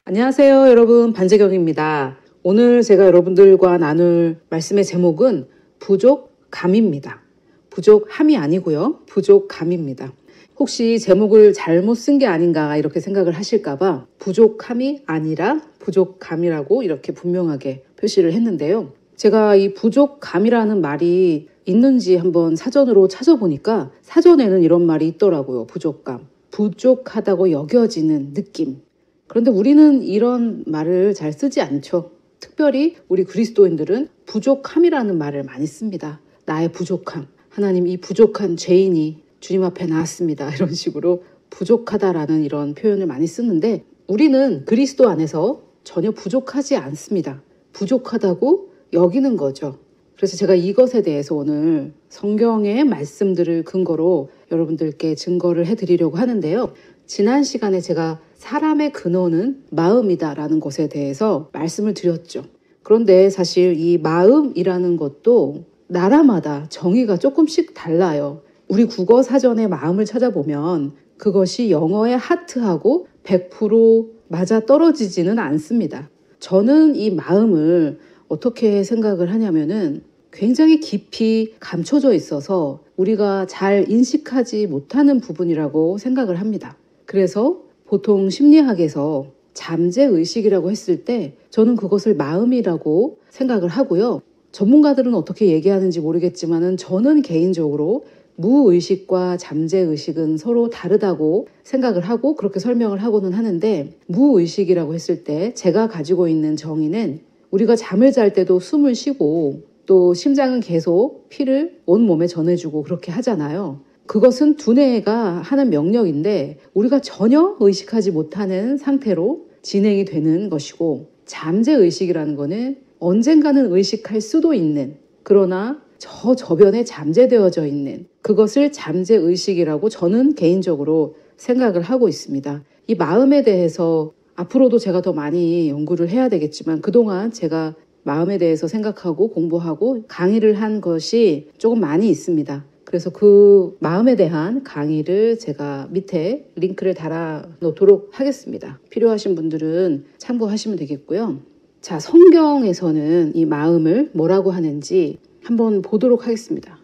안녕하세요, 여러분. 반재경입니다. 오늘 제가 여러분들과 나눌 말씀의 제목은 부족감입니다. 부족함이 아니고요. 부족감입니다. 혹시 제목을 잘못 쓴 게 아닌가 이렇게 생각을 하실까봐 부족함이 아니라 부족감이라고 이렇게 분명하게 표시를 했는데요. 제가 이 부족감이라는 말이 있는지 한번 사전으로 찾아보니까 사전에는 이런 말이 있더라고요. 부족감. 부족하다고 여겨지는 느낌. 그런데 우리는 이런 말을 잘 쓰지 않죠. 특별히 우리 그리스도인들은 부족함이라는 말을 많이 씁니다. 나의 부족함. 하나님, 이 부족한 죄인이 주님 앞에 나왔습니다. 이런 식으로 부족하다라는 이런 표현을 많이 쓰는데 우리는 그리스도 안에서 전혀 부족하지 않습니다. 부족하다고 여기는 거죠. 그래서 제가 이것에 대해서 오늘 성경의 말씀들을 근거로 여러분들께 증거를 해드리려고 하는데요. 지난 시간에 제가 사람의 근원은 마음이다라는 것에 대해서 말씀을 드렸죠. 그런데 사실 이 마음이라는 것도 나라마다 정의가 조금씩 달라요. 우리 국어 사전의 마음을 찾아보면 그것이 영어의 하트하고 100% 맞아 떨어지지는 않습니다. 저는 이 마음을 어떻게 생각을 하냐면은 굉장히 깊이 감춰져 있어서 우리가 잘 인식하지 못하는 부분이라고 생각을 합니다. 그래서 보통 심리학에서 잠재의식이라고 했을 때 저는 그것을 마음이라고 생각을 하고요. 전문가들은 어떻게 얘기하는지 모르겠지만은 저는 개인적으로 무의식과 잠재의식은 서로 다르다고 생각을 하고 그렇게 설명을 하고는 하는데 무의식이라고 했을 때 제가 가지고 있는 정의는 우리가 잠을 잘 때도 숨을 쉬고 또 심장은 계속 피를 온몸에 전해주고 그렇게 하잖아요. 그것은 두뇌가 하는 명령인데 우리가 전혀 의식하지 못하는 상태로 진행이 되는 것이고 잠재의식이라는 거는 언젠가는 의식할 수도 있는 그러나 저 저변에 잠재되어져 있는 그것을 잠재의식이라고 저는 개인적으로 생각을 하고 있습니다. 이 마음에 대해서 앞으로도 제가 더 많이 연구를 해야 되겠지만 그동안 제가 마음에 대해서 생각하고 공부하고 강의를 한 것이 조금 많이 있습니다. 그래서 그 마음에 대한 강의를 제가 밑에 링크를 달아 놓도록 하겠습니다. 필요하신 분들은 참고하시면 되겠고요. 자, 성경에서는 이 마음을 뭐라고 하는지 한번 보도록 하겠습니다.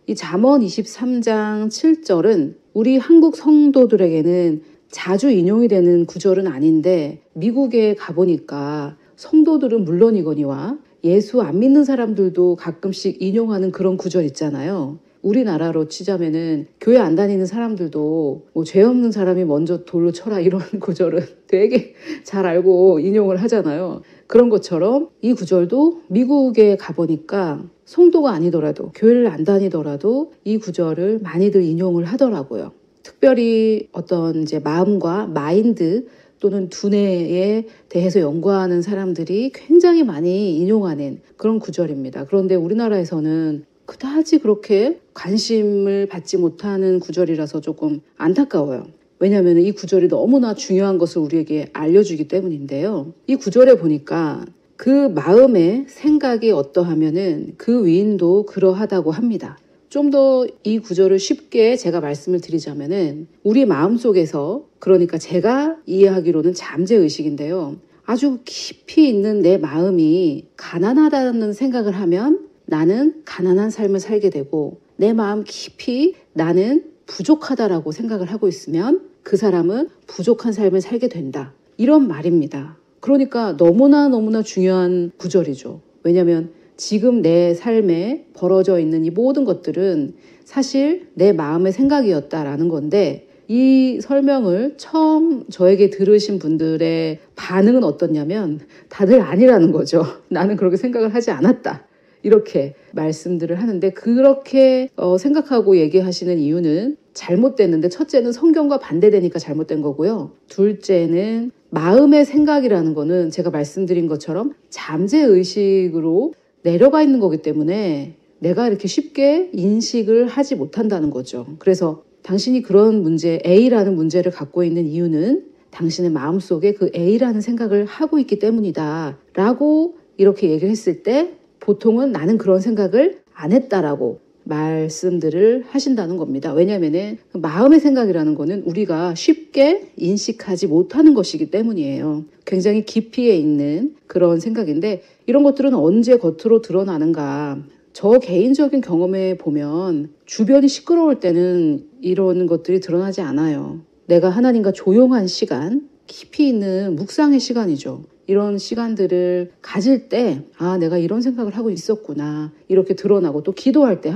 이 잠언 23장 7절은 우리 한국 성도들에게는 자주 인용이 되는 구절은 아닌데 미국에 가보니까 성도들은 물론이거니와 예수 안 믿는 사람들도 가끔씩 인용하는 그런 구절 있잖아요. 우리나라로 치자면은 교회 안 다니는 사람들도 뭐 죄 없는 사람이 먼저 돌로 쳐라 이런 구절은 되게 잘 알고 인용을 하잖아요. 그런 것처럼 이 구절도 미국에 가보니까 성도가 아니더라도 교회를 안 다니더라도 이 구절을 많이들 인용을 하더라고요. 특별히 어떤 이제 마음과 마인드 또는 두뇌에 대해서 연구하는 사람들이 굉장히 많이 인용하는 그런 구절입니다. 그런데 우리나라에서는 그다지 그렇게 관심을 받지 못하는 구절이라서 조금 안타까워요. 왜냐하면 이 구절이 너무나 중요한 것을 우리에게 알려주기 때문인데요. 이 구절에 보니까 그 마음의 생각이 어떠하면은 그 위인도 그러하다고 합니다. 좀 더 이 구절을 쉽게 제가 말씀을 드리자면은 우리 마음속에서 그러니까 제가 이해하기로는 잠재의식인데요. 아주 깊이 있는 내 마음이 가난하다는 생각을 하면 나는 가난한 삶을 살게 되고 내 마음 깊이 나는 부족하다라고 생각을 하고 있으면 그 사람은 부족한 삶을 살게 된다. 이런 말입니다. 그러니까 너무나 중요한 구절이죠. 왜냐하면 지금 내 삶에 벌어져 있는 이 모든 것들은 사실 내 마음의 생각이었다라는 건데 이 설명을 처음 저에게 들으신 분들의 반응은 어떻냐면 다들 아니라는 거죠. 나는 그렇게 생각을 하지 않았다. 이렇게 말씀들을 하는데 그렇게 생각하고 얘기하시는 이유는 잘못됐는데 첫째는 성경과 반대되니까 잘못된 거고요. 둘째는 마음의 생각이라는 거는 제가 말씀드린 것처럼 잠재의식으로 내려가 있는 거기 때문에 내가 이렇게 쉽게 인식을 하지 못한다는 거죠. 그래서 당신이 그런 문제, A라는 문제를 갖고 있는 이유는 당신의 마음속에 그 A라는 생각을 하고 있기 때문이다 라고 이렇게 얘기를 했을 때 보통은 나는 그런 생각을 안 했다라고 말씀들을 하신다는 겁니다. 왜냐하면 마음의 생각이라는 거는 우리가 쉽게 인식하지 못하는 것이기 때문이에요. 굉장히 깊이에 있는 그런 생각인데 이런 것들은 언제 겉으로 드러나는가? 저 개인적인 경험에 보면 주변이 시끄러울 때는 이런 것들이 드러나지 않아요. 내가 하나님과 조용한 시간, 깊이 있는 묵상의 시간이죠. 이런 시간들을 가질 때, 아, 내가 이런 생각을 하고 있었구나. 이렇게 드러나고 또 기도할 때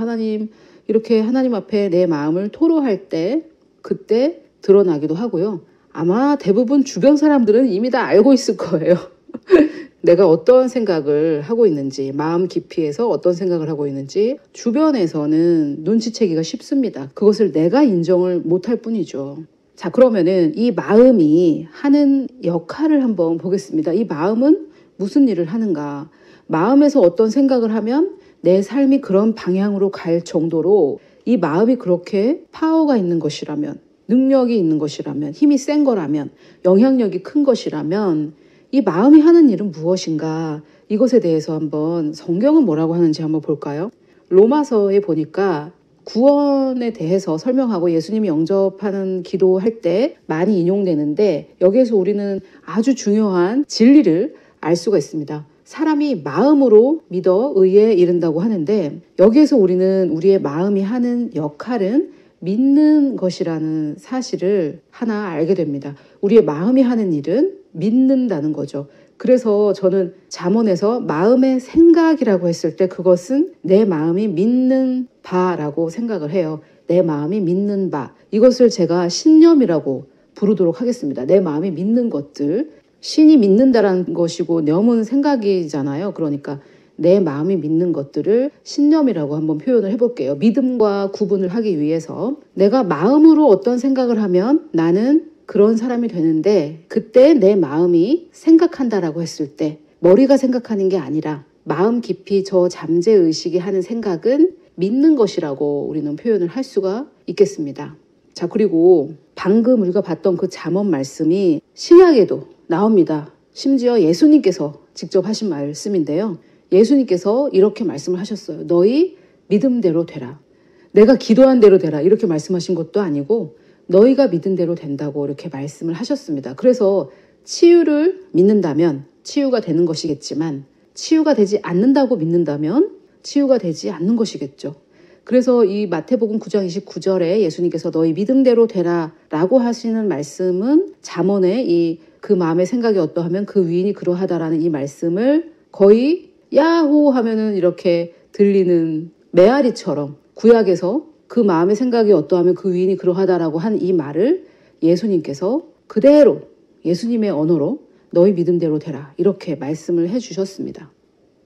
이렇게 하나님 앞에 내 마음을 토로할 때, 그때 드러나기도 하고요. 아마 대부분 주변 사람들은 이미 다 알고 있을 거예요. 내가 어떤 생각을 하고 있는지, 마음 깊이에서 어떤 생각을 하고 있는지 주변에서는 눈치채기가 쉽습니다. 그것을 내가 인정을 못할 뿐이죠. 자, 그러면은 이 마음이 하는 역할을 한번 보겠습니다. 이 마음은 무슨 일을 하는가? 마음에서 어떤 생각을 하면 내 삶이 그런 방향으로 갈 정도로 이 마음이 그렇게 파워가 있는 것이라면, 능력이 있는 것이라면, 힘이 센 거라면, 영향력이 큰 것이라면 이 마음이 하는 일은 무엇인가? 이것에 대해서 한번 성경은 뭐라고 하는지 한번 볼까요? 로마서에 보니까 구원에 대해서 설명하고 예수님이 영접하는 기도할 때 많이 인용되는데 여기에서 우리는 아주 중요한 진리를 알 수가 있습니다. 사람이 마음으로 믿어 의에 이른다고 하는데 여기에서 우리는 우리의 마음이 하는 역할은 믿는 것이라는 사실을 하나 알게 됩니다. 우리의 마음이 하는 일은 믿는다는 거죠. 그래서 저는 잠언에서 마음의 생각이라고 했을 때 그것은 내 마음이 믿는 바라고 생각을 해요. 내 마음이 믿는 바. 이것을 제가 신념이라고 부르도록 하겠습니다. 내 마음이 믿는 것들. 신이 믿는다라는 것이고 념은 생각이잖아요. 그러니까 내 마음이 믿는 것들을 신념이라고 한번 표현을 해볼게요. 믿음과 구분을 하기 위해서 내가 마음으로 어떤 생각을 하면 나는 그런 사람이 되는데 그때 내 마음이 생각한다라고 했을 때 머리가 생각하는 게 아니라 마음 깊이 저 잠재의식이 하는 생각은 믿는 것이라고 우리는 표현을 할 수가 있겠습니다. 자, 그리고 방금 우리가 봤던 그 잠언 말씀이 신약에도 나옵니다. 심지어 예수님께서 직접 하신 말씀인데요. 예수님께서 이렇게 말씀을 하셨어요. 너희 믿음대로 되라. 내가 기도한 대로 되라. 이렇게 말씀하신 것도 아니고 너희가 믿은 대로 된다고 이렇게 말씀을 하셨습니다. 그래서 치유를 믿는다면 치유가 되는 것이겠지만 치유가 되지 않는다고 믿는다면 치유가 되지 않는 것이겠죠. 그래서 이 마태복음 9장 29절에 예수님께서 너희 믿음대로 되라 라고 하시는 말씀은 잠언에 그 마음의 생각이 어떠하면 그 위인이 그러하다라는 이 말씀을 거의 야호 하면은 이렇게 들리는 메아리처럼 구약에서 그 마음의 생각이 어떠하면 그 위인이 그러하다라고 한 이 말을 예수님께서 그대로 예수님의 언어로 너희 믿음대로 되라 이렇게 말씀을 해주셨습니다.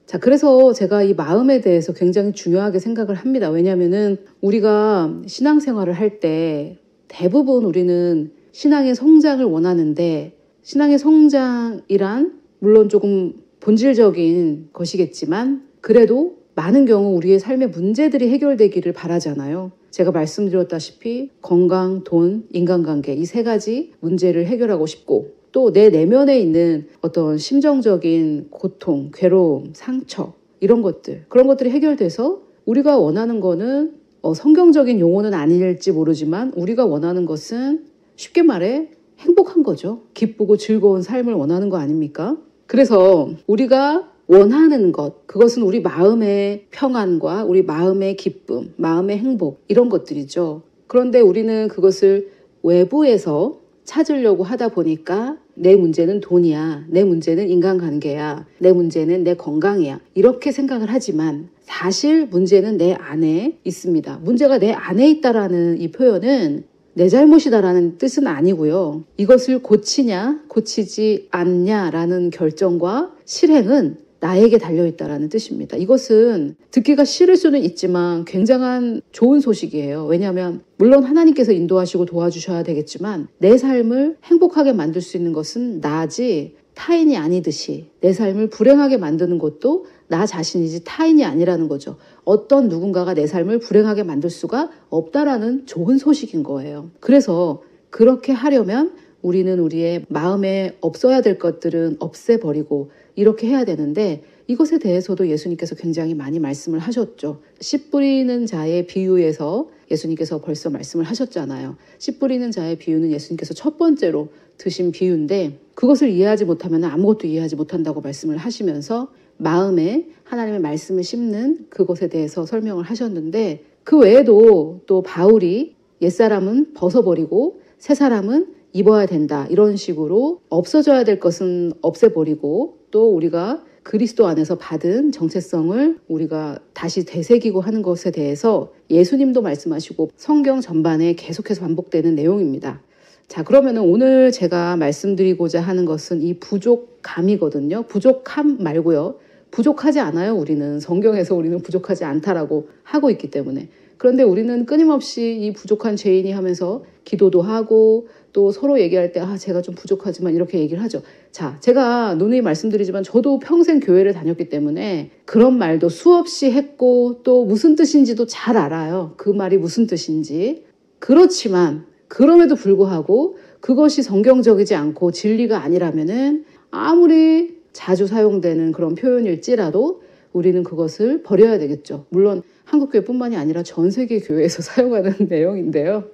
자, 그래서 제가 이 마음에 대해서 굉장히 중요하게 생각을 합니다. 왜냐하면은 우리가 신앙생활을 할 때 대부분 우리는 신앙의 성장을 원하는데 신앙의 성장이란 물론 조금 본질적인 것이겠지만 그래도 많은 경우 우리의 삶의 문제들이 해결되기를 바라잖아요. 제가 말씀드렸다시피 건강, 돈, 인간관계 이 세 가지 문제를 해결하고 싶고 또 내 내면에 있는 어떤 심정적인 고통, 괴로움, 상처 이런 것들 그런 것들이 해결돼서 우리가 원하는 거는 성경적인 용어는 아닐지 모르지만 우리가 원하는 것은 쉽게 말해 행복한 거죠. 기쁘고 즐거운 삶을 원하는 거 아닙니까? 그래서 우리가 원하는 것, 그것은 우리 마음의 평안과 우리 마음의 기쁨, 마음의 행복 이런 것들이죠. 그런데 우리는 그것을 외부에서 찾으려고 하다 보니까 내 문제는 돈이야, 내 문제는 인간관계야, 내 문제는 내 건강이야 이렇게 생각을 하지만 사실 문제는 내 안에 있습니다. 문제가 내 안에 있다라는 이 표현은 내 잘못이다라는 뜻은 아니고요. 이것을 고치냐, 고치지 않냐라는 결정과 실행은 나에게 달려있다라는 뜻입니다. 이것은 듣기가 싫을 수는 있지만 굉장한 좋은 소식이에요. 왜냐하면 물론 하나님께서 인도하시고 도와주셔야 되겠지만 내 삶을 행복하게 만들 수 있는 것은 나지 타인이 아니듯이 내 삶을 불행하게 만드는 것도 나 자신이지 타인이 아니라는 거죠. 어떤 누군가가 내 삶을 불행하게 만들 수가 없다라는 좋은 소식인 거예요. 그래서 그렇게 하려면 우리는 우리의 마음에 없어야 될 것들은 없애버리고 이렇게 해야 되는데 이것에 대해서도 예수님께서 굉장히 많이 말씀을 하셨죠. 씨 뿌리는 자의 비유에서 예수님께서 벌써 말씀을 하셨잖아요. 씨 뿌리는 자의 비유는 예수님께서 첫 번째로 드신 비유인데 그것을 이해하지 못하면 아무것도 이해하지 못한다고 말씀을 하시면서 마음에 하나님의 말씀을 심는 그것에 대해서 설명을 하셨는데 그 외에도 또 바울이 옛사람은 벗어버리고 새 사람은 입어야 된다. 이런 식으로 없어져야 될 것은 없애버리고 또 우리가 그리스도 안에서 받은 정체성을 우리가 다시 되새기고 하는 것에 대해서 예수님도 말씀하시고 성경 전반에 계속해서 반복되는 내용입니다. 자, 그러면 오늘 제가 말씀드리고자 하는 것은 이 부족감이거든요. 부족함 말고요. 부족하지 않아요. 우리는 성경에서 우리는 부족하지 않다라고 하고 있기 때문에. 그런데 우리는 끊임없이 이 부족한 죄인이 하면서 기도도 하고 또 서로 얘기할 때 제가 좀 부족하지만 이렇게 얘기를 하죠. 자, 제가 누누이 말씀드리지만 저도 평생 교회를 다녔기 때문에 그런 말도 수없이 했고 또 무슨 뜻인지도 잘 알아요. 그 말이 무슨 뜻인지. 그렇지만 그럼에도 불구하고 그것이 성경적이지 않고 진리가 아니라면은 아무리 자주 사용되는 그런 표현일지라도 우리는 그것을 버려야 되겠죠. 물론 한국교회뿐만이 아니라 전 세계 교회에서 사용하는 내용인데요.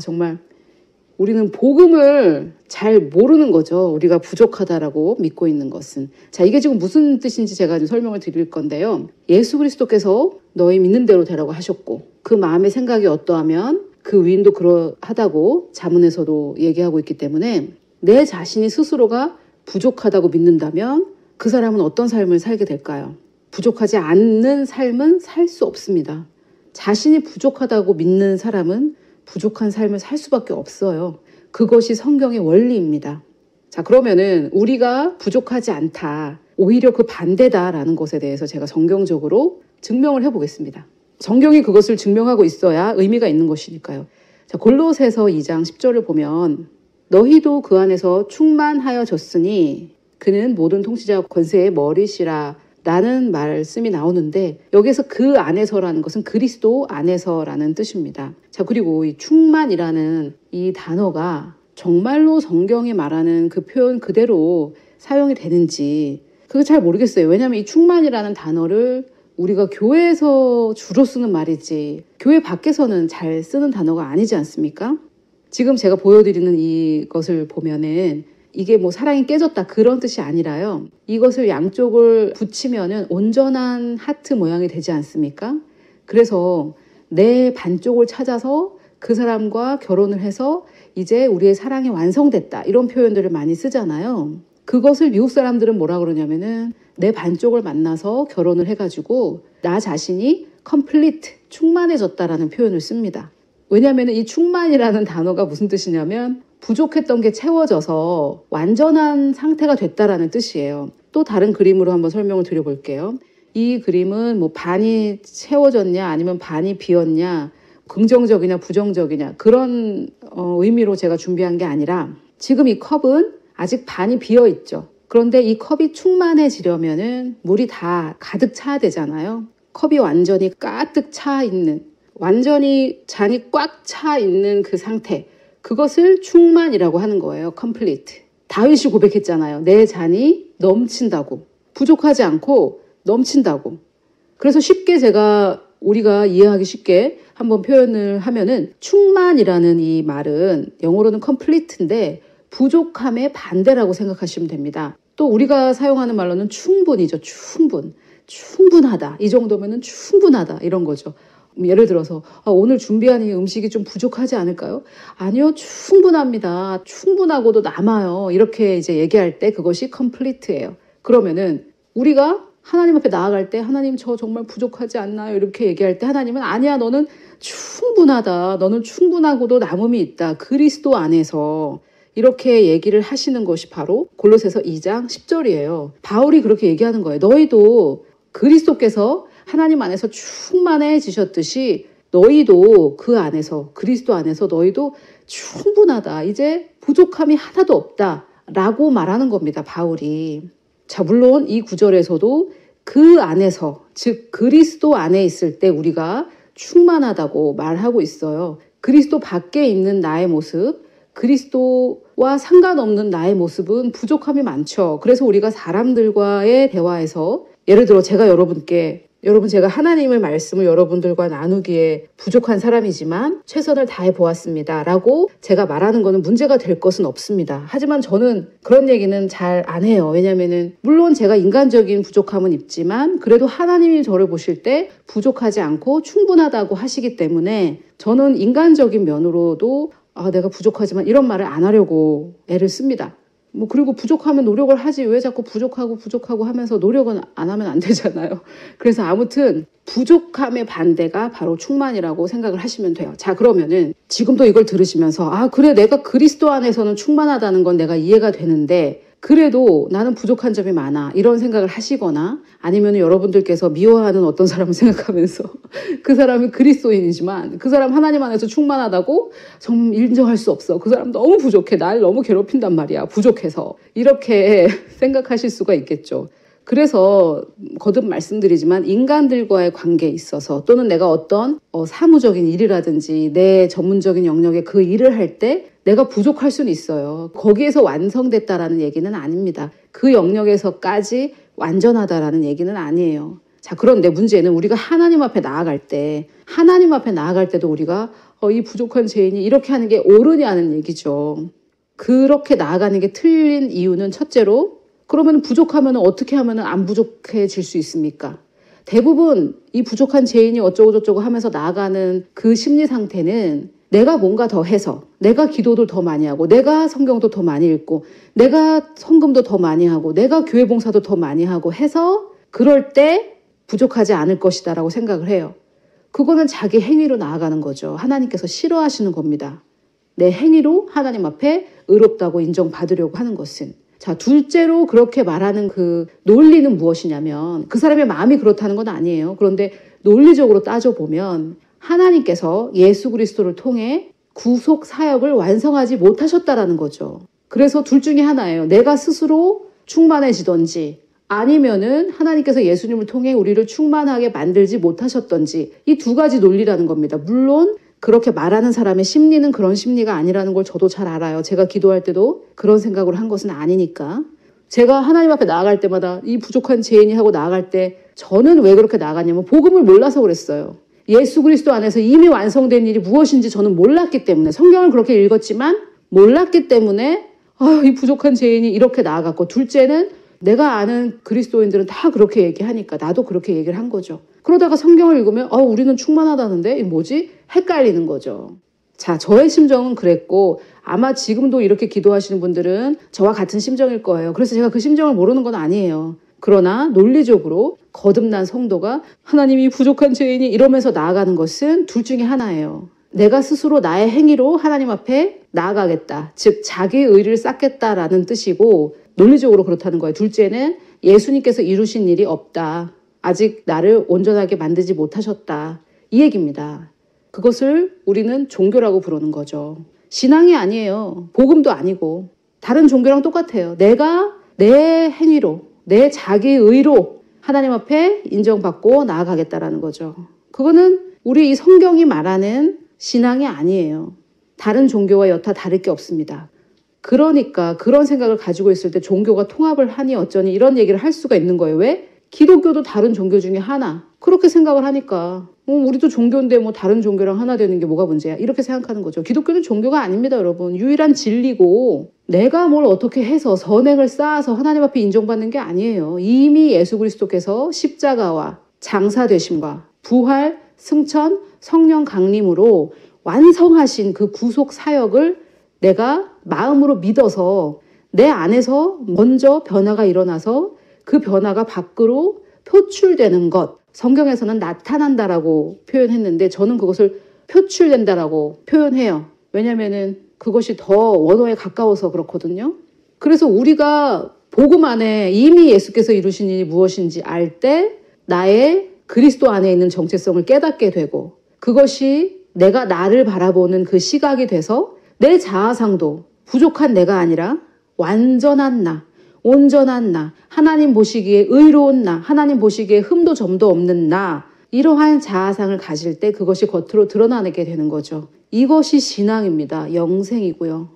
정말 우리는 복음을 잘 모르는 거죠. 우리가 부족하다라고 믿고 있는 것은. 자, 이게 지금 무슨 뜻인지 제가 좀 설명을 드릴 건데요. 예수 그리스도께서 너희 믿는 대로 되라고 하셨고 그 마음의 생각이 어떠하면 그 위인도 그러하다고 자문에서도 얘기하고 있기 때문에 내 자신이 스스로가 부족하다고 믿는다면 그 사람은 어떤 삶을 살게 될까요? 부족하지 않는 삶은 살 수 없습니다. 자신이 부족하다고 믿는 사람은 부족한 삶을 살 수밖에 없어요. 그것이 성경의 원리입니다. 자, 그러면은 우리가 부족하지 않다, 오히려 그 반대다라는 것에 대해서 제가 성경적으로 증명을 해보겠습니다. 성경이 그것을 증명하고 있어야 의미가 있는 것이니까요. 자, 골로새서 2장 10절을 보면 너희도 그 안에서 충만하여졌으니 그는 모든 통치자 권세의 머리시라 라는 말씀이 나오는데 여기서 그 안에서라는 것은 그리스도 안에서라는 뜻입니다. 자, 그리고 이 충만이라는 이 단어가 정말로 성경이 말하는 그 표현 그대로 사용이 되는지 그거 잘 모르겠어요. 왜냐하면 이 충만이라는 단어를 우리가 교회에서 주로 쓰는 말이지 교회 밖에서는 잘 쓰는 단어가 아니지 않습니까? 지금 제가 보여드리는 이것을 보면은 이게 뭐 사랑이 깨졌다 그런 뜻이 아니라요. 이것을 양쪽을 붙이면은 온전한 하트 모양이 되지 않습니까? 그래서 내 반쪽을 찾아서 그 사람과 결혼을 해서 이제 우리의 사랑이 완성됐다 이런 표현들을 많이 쓰잖아요. 그것을 미국 사람들은 뭐라 그러냐면은 내 반쪽을 만나서 결혼을 해가지고 나 자신이 complete, 충만해졌다라는 표현을 씁니다. 왜냐하면 이 충만이라는 단어가 무슨 뜻이냐면 부족했던 게 채워져서 완전한 상태가 됐다라는 뜻이에요. 또 다른 그림으로 한번 설명을 드려볼게요. 이 그림은 뭐 반이 채워졌냐 아니면 반이 비었냐 긍정적이냐 부정적이냐 그런 의미로 제가 준비한 게 아니라 지금 이 컵은 아직 반이 비어있죠. 그런데 이 컵이 충만해지려면은 물이 다 가득 차야 되잖아요. 컵이 완전히 가득 차 있는 완전히 잔이 꽉 차 있는 그 상태 그것을 충만이라고 하는 거예요. complete. 다윗이 고백했잖아요. 내 잔이 넘친다고. 부족하지 않고 넘친다고. 그래서 쉽게 우리가 이해하기 쉽게 한번 표현을 하면은 충만이라는 이 말은 영어로는 complete인데 부족함의 반대라고 생각하시면 됩니다. 또 우리가 사용하는 말로는 충분이죠. 충분하다. 이 정도면은 충분하다. 이런 거죠. 예를 들어서 오늘 준비한 이 음식이 좀 부족하지 않을까요? 아니요, 충분합니다. 충분하고도 남아요. 이렇게 이제 얘기할 때 그것이 complete예요. 그러면은 우리가 하나님 앞에 나아갈 때 하나님 저 정말 부족하지 않나요? 이렇게 얘기할 때 하나님은 아니야, 너는 충분하다. 너는 충분하고도 남음이 있다. 그리스도 안에서 이렇게 얘기를 하시는 것이 바로 골로새서 2장 10절이에요. 바울이 그렇게 얘기하는 거예요. 너희도 그리스도께서 하나님 안에서 충만해지셨듯이 너희도 그 안에서 그리스도 안에서 너희도 충분하다. 이제 부족함이 하나도 없다. 라고 말하는 겁니다. 바울이. 자, 물론 이 구절에서도 그 안에서 즉 그리스도 안에 있을 때 우리가 충만하다고 말하고 있어요. 그리스도 밖에 있는 나의 모습 그리스도와 상관없는 나의 모습은 부족함이 많죠. 그래서 우리가 사람들과의 대화에서 예를 들어 제가 하나님의 말씀을 여러분들과 나누기에 부족한 사람이지만 최선을 다해 보았습니다 라고 제가 말하는 거는 문제가 될 것은 없습니다. 하지만 저는 그런 얘기는 잘 안 해요. 왜냐면은 물론 제가 인간적인 부족함은 있지만 그래도 하나님이 저를 보실 때 부족하지 않고 충분하다고 하시기 때문에 저는 인간적인 면으로도 내가 부족하지만 이런 말을 안 하려고 애를 씁니다. 그리고 부족하면 노력을 하지 왜 자꾸 부족하고 하면서 노력은 안 하면 안 되잖아요. 그래서 아무튼 부족함의 반대가 바로 충만이라고 생각을 하시면 돼요. 자, 그러면은 지금도 이걸 들으시면서 그래 내가 그리스도 안에서는 충만하다는 건 내가 이해가 되는데 그래도 나는 부족한 점이 많아 이런 생각을 하시거나 아니면 여러분들께서 미워하는 어떤 사람을 생각하면서 그 사람이 그리스도인이지만 그 사람 하나님 안에서 충만하다고 정말 인정할 수 없어. 그 사람 너무 부족해. 날 너무 괴롭힌단 말이야. 부족해서. 이렇게 생각하실 수가 있겠죠. 그래서 거듭 말씀드리지만 인간들과의 관계에 있어서 또는 내가 어떤 사무적인 일이라든지 내 전문적인 영역에 그 일을 할 때 내가 부족할 수는 있어요. 거기에서 완성됐다라는 얘기는 아닙니다. 그 영역에서까지 완전하다라는 얘기는 아니에요. 자, 그런데 문제는 우리가 하나님 앞에 나아갈 때도 우리가 이 부족한 죄인이 이렇게 하는 게 옳으냐는 얘기죠. 그렇게 나아가는 게 틀린 이유는 첫째로 그러면 부족하면 어떻게 하면 안 부족해질 수 있습니까? 대부분 이 부족한 죄인이 어쩌고저쩌고 하면서 나아가는 그 심리 상태는 내가 뭔가 더 해서 내가 기도도 더 많이 하고 내가 성경도 더 많이 읽고 내가 헌금도 더 많이 하고 내가 교회 봉사도 더 많이 하고 해서 그럴 때 부족하지 않을 것이다 라고 생각을 해요. 그거는 자기 행위로 나아가는 거죠. 하나님께서 싫어하시는 겁니다. 내 행위로 하나님 앞에 의롭다고 인정받으려고 하는 것은. 자, 둘째로 그렇게 말하는 그 논리는 무엇이냐면 그 사람의 마음이 그렇다는 건 아니에요. 그런데 논리적으로 따져보면 하나님께서 예수 그리스도를 통해 구속 사역을 완성하지 못하셨다라는 거죠. 그래서 둘 중에 하나예요. 내가 스스로 충만해지든지 아니면은 하나님께서 예수님을 통해 우리를 충만하게 만들지 못하셨던지 이 두 가지 논리라는 겁니다. 물론 그렇게 말하는 사람의 심리는 그런 심리가 아니라는 걸 저도 잘 알아요. 제가 기도할 때도 그런 생각을 한 것은 아니니까. 제가 하나님 앞에 나아갈 때마다 이 부족한 죄인이 하고 나아갈 때 저는 왜 그렇게 나아가냐면 복음을 몰라서 그랬어요. 예수 그리스도 안에서 이미 완성된 일이 무엇인지 저는 몰랐기 때문에 성경을 그렇게 읽었지만 몰랐기 때문에 이 부족한 죄인이 이렇게 나아갔고 둘째는 내가 아는 그리스도인들은 다 그렇게 얘기하니까 나도 그렇게 얘기를 한 거죠. 그러다가 성경을 읽으면 우리는 충만하다는데 이게 뭐지? 헷갈리는 거죠. 자, 저의 심정은 그랬고 아마 지금도 이렇게 기도하시는 분들은 저와 같은 심정일 거예요. 그래서 제가 그 심정을 모르는 건 아니에요. 그러나 논리적으로 거듭난 성도가 하나님이 부족한 죄인이 이러면서 나아가는 것은 둘 중에 하나예요. 내가 스스로 나의 행위로 하나님 앞에 나아가겠다. 즉 자기 의를 쌓겠다라는 뜻이고 논리적으로 그렇다는 거예요. 둘째는 예수님께서 이루신 일이 없다. 아직 나를 온전하게 만들지 못하셨다. 이 얘기입니다. 그것을 우리는 종교라고 부르는 거죠. 신앙이 아니에요. 복음도 아니고 다른 종교랑 똑같아요. 내가 내 행위로 내 자기 의로 하나님 앞에 인정받고 나아가겠다라는 거죠. 그거는 우리 이 성경이 말하는 신앙이 아니에요. 다른 종교와 여타 다를 게 없습니다. 그러니까 그런 생각을 가지고 있을 때 종교가 통합을 하니 어쩌니 이런 얘기를 할 수가 있는 거예요. 왜? 기독교도 다른 종교 중에 하나. 그렇게 생각을 하니까 우리도 종교인데 다른 종교랑 하나 되는 게 뭐가 문제야? 이렇게 생각하는 거죠. 기독교는 종교가 아닙니다, 여러분. 유일한 진리고 내가 뭘 어떻게 해서 선행을 쌓아서 하나님 앞에 인정받는 게 아니에요. 이미 예수 그리스도께서 십자가와 장사되심과 부활, 승천, 성령 강림으로 완성하신 그 구속 사역을 내가 마음으로 믿어서 내 안에서 먼저 변화가 일어나서 그 변화가 밖으로 표출되는 것. 성경에서는 나타난다라고 표현했는데 저는 그것을 표출된다라고 표현해요. 왜냐면은 그것이 더 원어에 가까워서 그렇거든요. 그래서 우리가 복음 안에 이미 예수께서 이루신 일이 무엇인지 알 때 나의 그리스도 안에 있는 정체성을 깨닫게 되고 그것이 내가 나를 바라보는 그 시각이 돼서 내 자아상도 부족한 내가 아니라 완전한 나, 온전한 나, 하나님 보시기에 의로운 나, 하나님 보시기에 흠도 점도 없는 나, 이러한 자아상을 가질 때 그것이 겉으로 드러나게 되는 거죠. 이것이 신앙입니다. 영생이고요.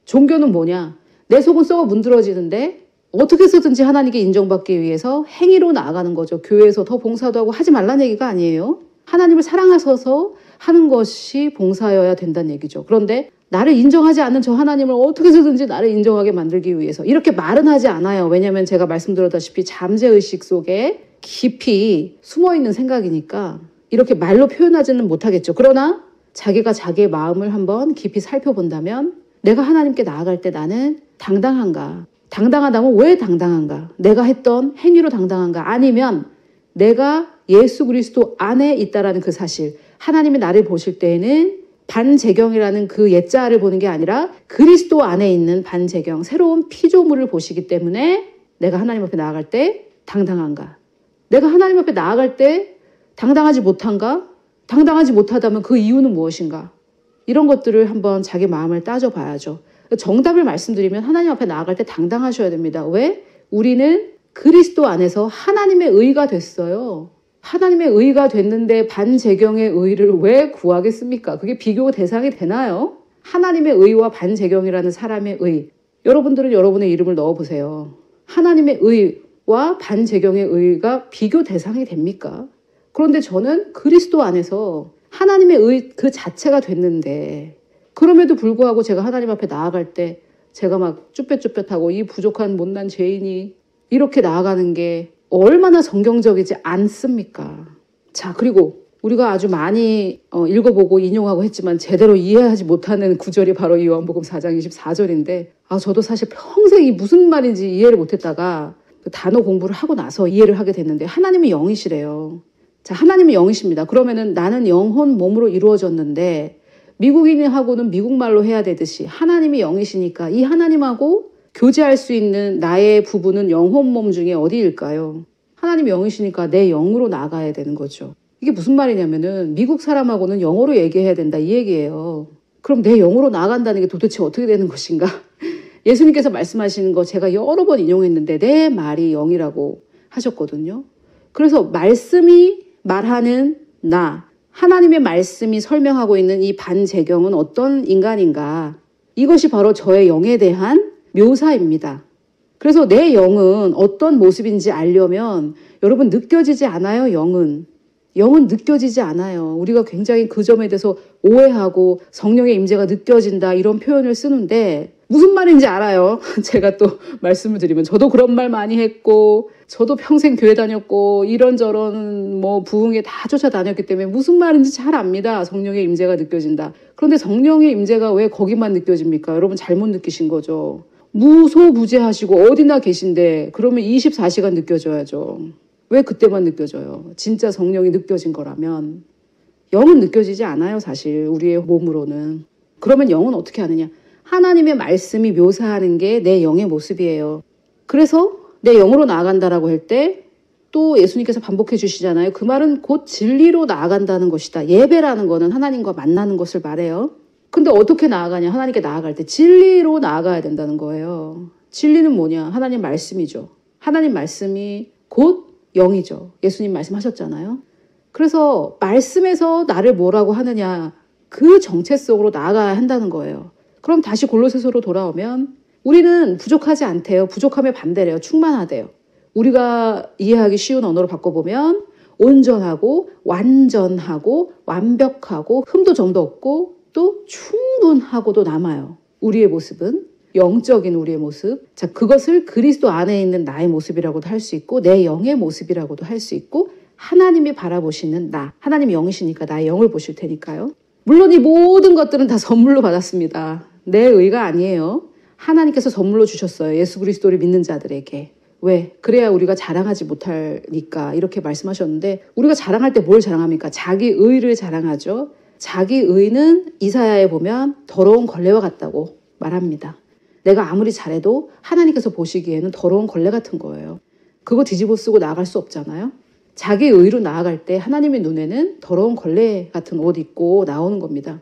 종교는 뭐냐? 내 속은 썩어 문드러지는데 어떻게 해서든지 하나님께 인정받기 위해서 행위로 나아가는 거죠. 교회에서 더 봉사도 하고 하지 말라는 얘기가 아니에요. 하나님을 사랑하셔서 하는 것이 봉사여야 된다는 얘기죠. 그런데 나를 인정하지 않는 저 하나님을 어떻게 해서든지 나를 인정하게 만들기 위해서 이렇게 말은 하지 않아요. 왜냐하면 제가 말씀드렸다시피 잠재의식 속에 깊이 숨어있는 생각이니까 이렇게 말로 표현하지는 못하겠죠. 그러나 자기가 자기의 마음을 한번 깊이 살펴본다면 내가 하나님께 나아갈 때 나는 당당한가? 당당하다면 왜 당당한가? 내가 했던 행위로 당당한가? 아니면 내가 예수 그리스도 안에 있다라는 그 사실, 하나님이 나를 보실 때에는 반제경이라는 그 옛자를 보는 게 아니라 그리스도 안에 있는 반제경, 새로운 피조물을 보시기 때문에 내가 하나님 앞에 나아갈 때 당당한가? 내가 하나님 앞에 나아갈 때 당당하지 못한가? 당당하지 못하다면 그 이유는 무엇인가? 이런 것들을 한번 자기 마음을 따져봐야죠. 정답을 말씀드리면 하나님 앞에 나아갈 때 당당하셔야 됩니다. 왜? 우리는 그리스도 안에서 하나님의 의가 됐어요. 하나님의 의가 됐는데 반제경의 의를 왜 구하겠습니까? 그게 비교 대상이 되나요? 하나님의 의와 반제경이라는 사람의 의. 여러분들은 여러분의 이름을 넣어보세요. 하나님의 의와 반제경의 의가 비교 대상이 됩니까? 그런데 저는 그리스도 안에서 하나님의 의 그 자체가 됐는데 그럼에도 불구하고 제가 하나님 앞에 나아갈 때 제가 막 쭈뼛쭈뼛하고 이 부족한 못난 죄인이 이렇게 나아가는 게 얼마나 정경적이지 않습니까? 자, 그리고 우리가 아주 많이 읽어보고 인용하고 했지만 제대로 이해하지 못하는 구절이 바로 이 요한복음 4장 24절인데 저도 사실 평생 이 무슨 말인지 이해를 못했다가 그 단어 공부를 하고 나서 이해를 하게 됐는데 하나님이 영이시래요. 자, 하나님이 영이십니다. 그러면은 나는 영혼 몸으로 이루어졌는데 미국인하고는 미국말로 해야 되듯이 하나님이 영이시니까 이 하나님하고 교제할 수 있는 나의 부분은 영혼 몸 중에 어디일까요? 하나님이 영이시니까 내 영으로 나가야 되는 거죠. 이게 무슨 말이냐면은 미국 사람하고는 영어로 얘기해야 된다 이 얘기예요. 그럼 내 영으로 나간다는 게 도대체 어떻게 되는 것인가? 예수님께서 말씀하시는 거 제가 여러 번 인용했는데 내 말이 영이라고 하셨거든요. 그래서 말씀이 말하는 나, 하나님의 말씀이 설명하고 있는 이 반제경은 어떤 인간인가? 이것이 바로 저의 영에 대한 묘사입니다. 그래서 내 영은 어떤 모습인지 알려면 여러분 느껴지지 않아요, 영은. 영은 느껴지지 않아요. 우리가 굉장히 그 점에 대해서 오해하고 성령의 임재가 느껴진다 이런 표현을 쓰는데 무슨 말인지 알아요. 제가 또 말씀을 드리면 저도 그런 말 많이 했고 저도 평생 교회 다녔고 이런저런 부흥에 다 쫓아다녔기 때문에 무슨 말인지 잘 압니다. 성령의 임재가 느껴진다. 그런데 성령의 임재가 왜 거기만 느껴집니까? 여러분 잘못 느끼신 거죠. 무소부재하시고 어디나 계신데 그러면 24시간 느껴져야죠. 왜 그때만 느껴져요? 진짜 성령이 느껴진 거라면. 영은 느껴지지 않아요, 사실 우리의 몸으로는. 그러면 영은 어떻게 하느냐? 하나님의 말씀이 묘사하는 게 내 영의 모습이에요. 그래서 내 영으로 나아간다라고 할 때 또 예수님께서 반복해 주시잖아요. 그 말은 곧 진리로 나아간다는 것이다. 예배라는 거는 하나님과 만나는 것을 말해요. 근데 어떻게 나아가냐? 하나님께 나아갈 때 진리로 나아가야 된다는 거예요. 진리는 뭐냐? 하나님 말씀이죠. 하나님 말씀이 곧 영이죠. 예수님 말씀하셨잖아요. 그래서 말씀에서 나를 뭐라고 하느냐? 그 정체 속으로 나아가야 한다는 거예요. 그럼 다시 골로새서로 돌아오면 우리는 부족하지 않대요. 부족함의 반대래요. 충만하대요. 우리가 이해하기 쉬운 언어로 바꿔보면 온전하고 완전하고 완벽하고 흠도 점도 없고 또 충분하고도 남아요. 우리의 모습은 영적인 우리의 모습. 자, 그것을 그리스도 안에 있는 나의 모습이라고도 할 수 있고 내 영의 모습이라고도 할 수 있고 하나님이 바라보시는 나. 하나님이 영이시니까 나의 영을 보실 테니까요. 물론 이 모든 것들은 다 선물로 받았습니다. 내 의가 아니에요. 하나님께서 선물로 주셨어요. 예수 그리스도를 믿는 자들에게. 왜? 그래야 우리가 자랑하지 못하니까 이렇게 말씀하셨는데 우리가 자랑할 때 뭘 자랑합니까? 자기 의를 자랑하죠. 자기 의는 이사야에 보면 더러운 걸레와 같다고 말합니다. 내가 아무리 잘해도 하나님께서 보시기에는 더러운 걸레 같은 거예요. 그거 뒤집어 쓰고 나아갈 수 없잖아요. 자기 의로 나아갈 때 하나님의 눈에는 더러운 걸레 같은 옷 입고 나오는 겁니다.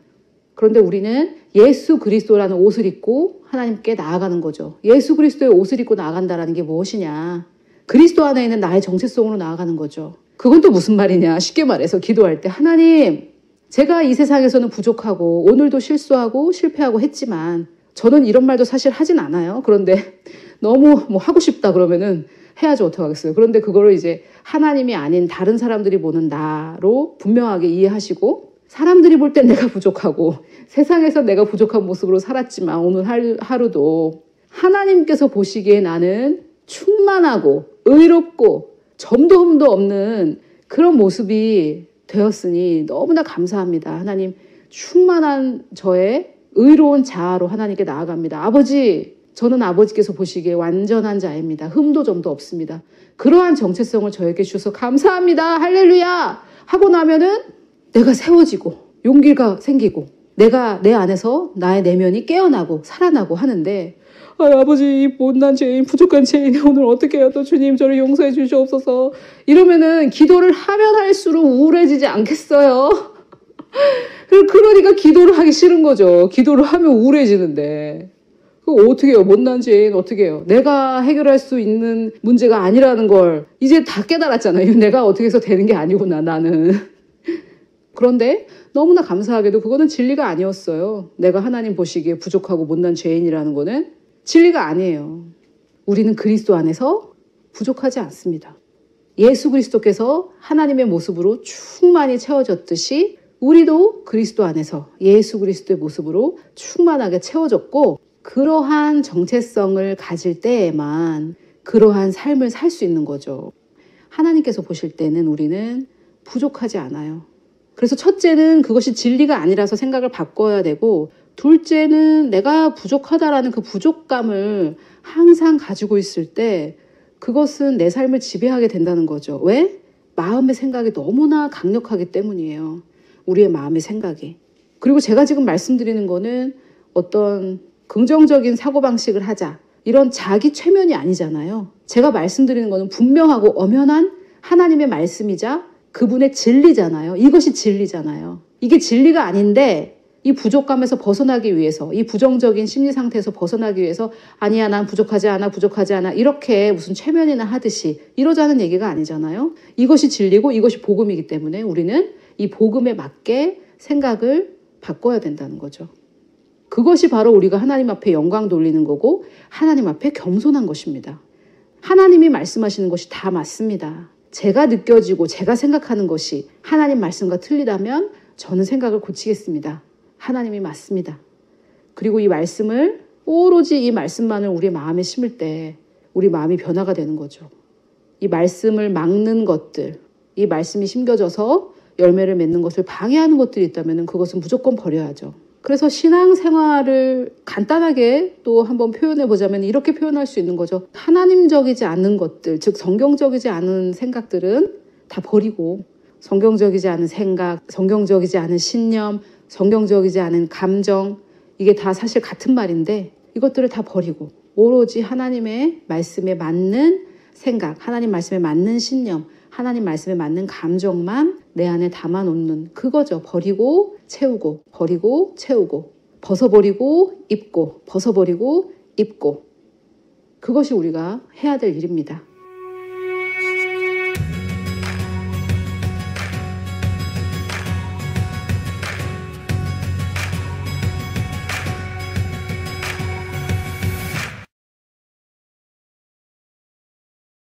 그런데 우리는 예수 그리스도라는 옷을 입고 하나님께 나아가는 거죠. 예수 그리스도의 옷을 입고 나아간다는 게 무엇이냐? 그리스도 안에 있는 나의 정체성으로 나아가는 거죠. 그건 또 무슨 말이냐? 쉽게 말해서 기도할 때 하나님, 제가 이 세상에서는 부족하고 오늘도 실수하고 실패하고 했지만 저는 이런 말도 사실 하진 않아요. 그런데 너무 뭐 하고 싶다 그러면은 해야지 어떡하겠어요. 그런데 그거를 이제 하나님이 아닌 다른 사람들이 보는 나로 분명하게 이해하시고, 사람들이 볼 땐 내가 부족하고 세상에서 내가 부족한 모습으로 살았지만 오늘 하루도 하나님께서 보시기에 나는 충만하고 의롭고 점도 흠도 없는 그런 모습이 되었으니 너무나 감사합니다. 하나님, 충만한 저의 의로운 자아로 하나님께 나아갑니다. 아버지, 저는 아버지께서 보시기에 완전한 자입니다. 흠도 점도 없습니다. 그러한 정체성을 저에게 주셔서 감사합니다. 할렐루야! 하고 나면은 내가 세워지고 용기가 생기고 내가 내 안에서 나의 내면이 깨어나고 살아나고 하는데, 아버지, 이 못난 죄인, 부족한 죄인이 오늘 어떻게 해요? 또 주님, 저를 용서해 주시옵소서. 이러면은 기도를 하면 할수록 우울해지지 않겠어요? 그러니까 기도를 하기 싫은 거죠. 기도를 하면 우울해지는데. 그거 어떻게 해요? 못난 죄인 어떻게 해요? 내가 해결할 수 있는 문제가 아니라는 걸 이제 다 깨달았잖아요. 내가 어떻게 해서 되는 게 아니구나, 나는. 그런데 너무나 감사하게도 그거는 진리가 아니었어요. 내가 하나님 보시기에 부족하고 못난 죄인이라는 거는 진리가 아니에요. 우리는 그리스도 안에서 부족하지 않습니다. 예수 그리스도께서 하나님의 모습으로 충만히 채워졌듯이 우리도 그리스도 안에서 예수 그리스도의 모습으로 충만하게 채워졌고, 그러한 정체성을 가질 때에만 그러한 삶을 살 수 있는 거죠. 하나님께서 보실 때는 우리는 부족하지 않아요. 그래서 첫째는 그것이 진리가 아니라서 생각을 바꿔야 되고, 둘째는 내가 부족하다라는 그 부족감을 항상 가지고 있을 때 그것은 내 삶을 지배하게 된다는 거죠. 왜? 마음의 생각이 너무나 강력하기 때문이에요. 우리의 마음의 생각이. 그리고 제가 지금 말씀드리는 거는 어떤 긍정적인 사고방식을 하자, 이런 자기 최면이 아니잖아요. 제가 말씀드리는 거는 분명하고 엄연한 하나님의 말씀이자 그분의 진리잖아요. 이것이 진리잖아요. 이게 진리가 아닌데 이 부족감에서 벗어나기 위해서, 이 부정적인 심리 상태에서 벗어나기 위해서 아니야, 난 부족하지 않아 이렇게 무슨 최면이나 하듯이 이러자는 얘기가 아니잖아요. 이것이 진리고 이것이 복음이기 때문에 우리는 이 복음에 맞게 생각을 바꿔야 된다는 거죠. 그것이 바로 우리가 하나님 앞에 영광 돌리는 거고 하나님 앞에 겸손한 것입니다. 하나님이 말씀하시는 것이 다 맞습니다. 제가 느껴지고 제가 생각하는 것이 하나님 말씀과 틀리다면 저는 생각을 고치겠습니다. 하나님이 맞습니다. 그리고 이 말씀을 오로지 이 말씀만을 우리 마음에 심을 때 우리 마음이 변화가 되는 거죠. 이 말씀을 막는 것들, 이 말씀이 심겨져서 열매를 맺는 것을 방해하는 것들이 있다면 그것은 무조건 버려야죠. 그래서 신앙생활을 간단하게 또 한번 표현해 보자면 이렇게 표현할 수 있는 거죠. 하나님적이지 않은 것들, 즉 성경적이지 않은 생각들은 다 버리고, 성경적이지 않은 생각, 성경적이지 않은 신념, 성경적이지 않은 감정, 이게 다 사실 같은 말인데 이것들을 다 버리고 오로지 하나님의 말씀에 맞는 생각, 하나님 말씀에 맞는 신념, 하나님 말씀에 맞는 감정만 내 안에 담아놓는 그거죠. 버리고 채우고, 버리고 채우고, 벗어버리고 입고, 벗어버리고 입고. 그것이 우리가 해야 될 일입니다.